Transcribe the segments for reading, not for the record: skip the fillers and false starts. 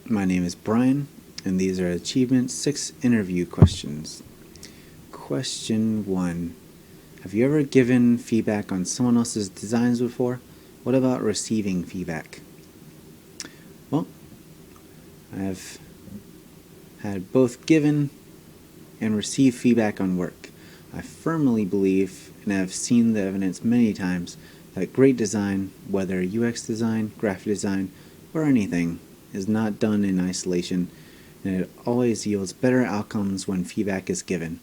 My name is Brian, and these are Achievement 6 interview questions. Question 1. Have you ever given feedback on someone else's designs before? What about receiving feedback? Well, I have had both given and received feedback on work. I firmly believe, and have seen the evidence many times, that great design, whether UX design, graphic design, or anything, is not done in isolation, and it always yields better outcomes when feedback is given.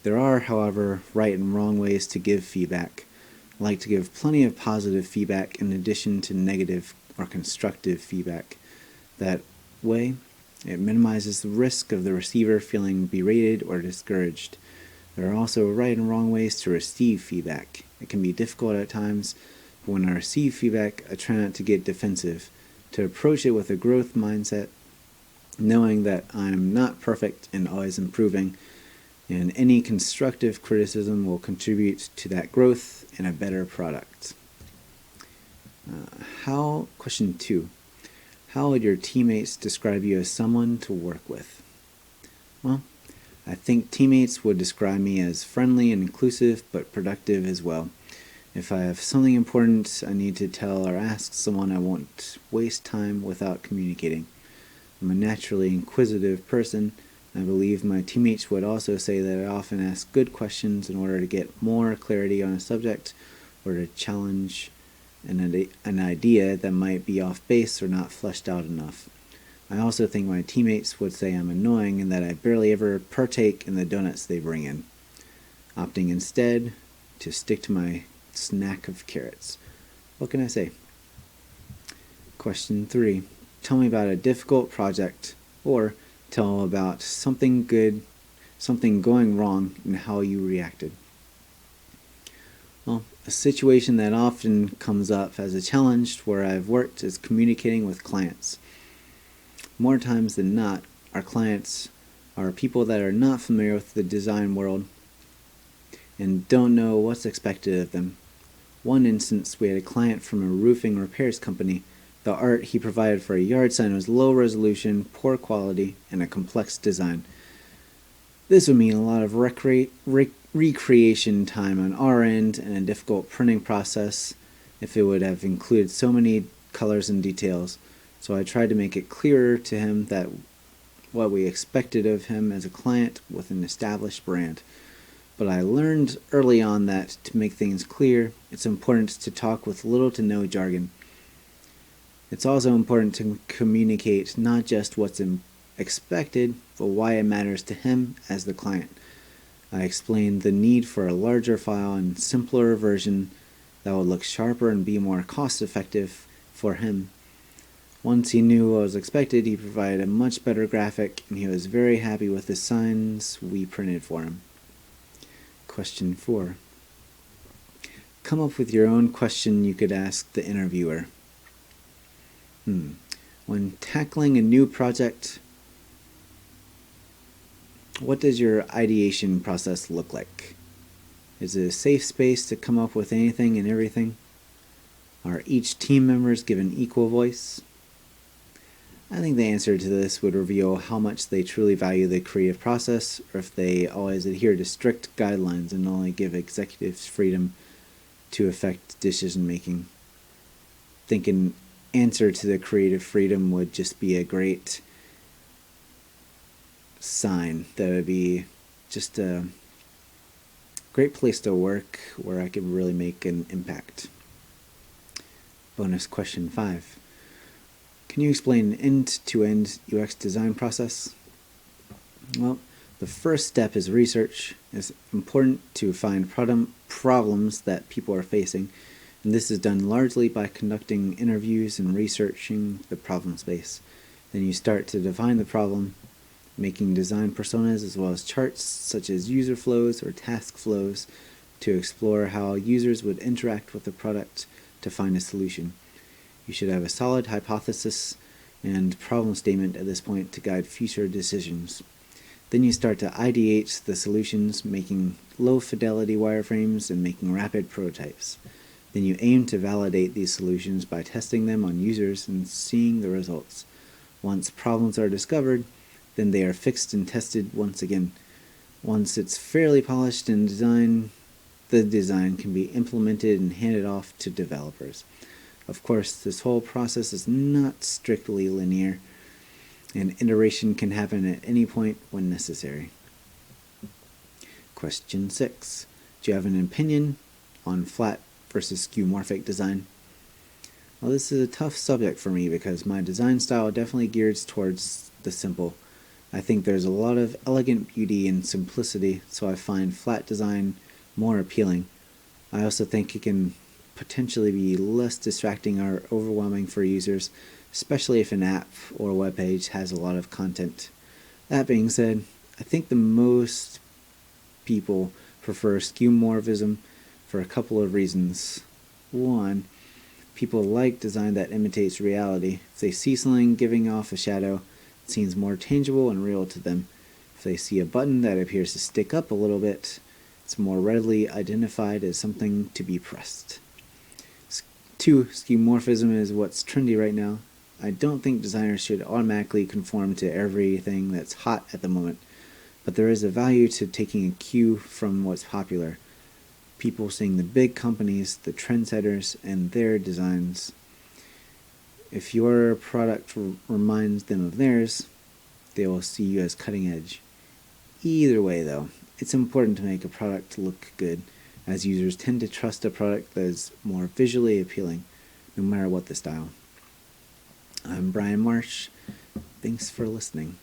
There are, however, right and wrong ways to give feedback. I like to give plenty of positive feedback in addition to negative or constructive feedback. That way, it minimizes the risk of the receiver feeling berated or discouraged. There are also right and wrong ways to receive feedback. It can be difficult at times, but when I receive feedback, I try not to get defensive, to approach it with a growth mindset, knowing that I'm not perfect and always improving, and any constructive criticism will contribute to that growth and a better product. Question 2. How would your teammates describe you as someone to work with? Well, I think teammates would describe me as friendly and inclusive, but productive as well. If I have something important I need to tell or ask someone, I won't waste time without communicating. I'm a naturally inquisitive person. I believe my teammates would also say that I often ask good questions in order to get more clarity on a subject or to challenge an idea that might be off base or not fleshed out enough. I also think my teammates would say I'm annoying and that I barely ever partake in the donuts they bring in, opting instead to stick to my snack of carrots. What can I say? Question 3. Tell me about a difficult project, or tell about something going wrong, and how you reacted. Well, a situation that often comes up as a challenge where I've worked is communicating with clients. More times than not, our clients are people that are not familiar with the design world and don't know what's expected of them. One instance, we had a client from a roofing repairs company. The art he provided for a yard sign was low resolution, poor quality, and a complex design. This would mean a lot of recreation time on our end and a difficult printing process if it would have included so many colors and details. So I tried to make it clearer to him that what we expected of him as a client with an established brand. But I learned early on that to make things clear, it's important to talk with little to no jargon. It's also important to communicate not just what's expected, but why it matters to him as the client. I explained the need for a larger file and simpler version that would look sharper and be more cost-effective for him. Once he knew what was expected, he provided a much better graphic, and he was very happy with the signs we printed for him. Question 4. Come up with your own question you could ask the interviewer. When tackling a new project, what does your ideation process look like? Is it a safe space to come up with anything and everything? Are each team members given equal voice? I think the answer to this would reveal how much they truly value the creative process, or if they always adhere to strict guidelines and only give executives freedom to affect decision making. I think an answer to the creative freedom would just be a great sign. That would be just a great place to work where I could really make an impact. Bonus question 5. Can you explain an end-to-end UX design process? Well, the first step is research. It's important to find problems that people are facing, and this is done largely by conducting interviews and researching the problem space. Then you start to define the problem, making design personas as well as charts such as user flows or task flows to explore how users would interact with the product to find a solution. You should have a solid hypothesis and problem statement at this point to guide future decisions. Then you start to ideate the solutions, making low-fidelity wireframes and making rapid prototypes. Then you aim to validate these solutions by testing them on users and seeing the results. Once problems are discovered, then they are fixed and tested once again. Once it's fairly polished and the design can be implemented and handed off to developers. Of course, this whole process is not strictly linear, and iteration can happen at any point when necessary. Question 6. Do you have an opinion on flat versus skeuomorphic design? Well, this is a tough subject for me because my design style definitely gears towards the simple. I think there's a lot of elegant beauty and simplicity, so I find flat design more appealing. I also think it can potentially be less distracting or overwhelming for users, especially if an app or web page has a lot of content. That being said, I think the most people prefer skeuomorphism for a couple of reasons. One, people like design that imitates reality. If they see something giving off a shadow, it seems more tangible and real to them. If they see a button that appears to stick up a little bit, it's more readily identified as something to be pressed. 2. Skeuomorphism is what's trendy right now. I don't think designers should automatically conform to everything that's hot at the moment, but there is a value to taking a cue from what's popular. People seeing the big companies, the trendsetters, and their designs. If your product reminds them of theirs, they will see you as cutting edge. Either way, though, it's important to make a product look good, as users tend to trust a product that is more visually appealing, no matter what the style. I'm Brian Marsh. Thanks for listening.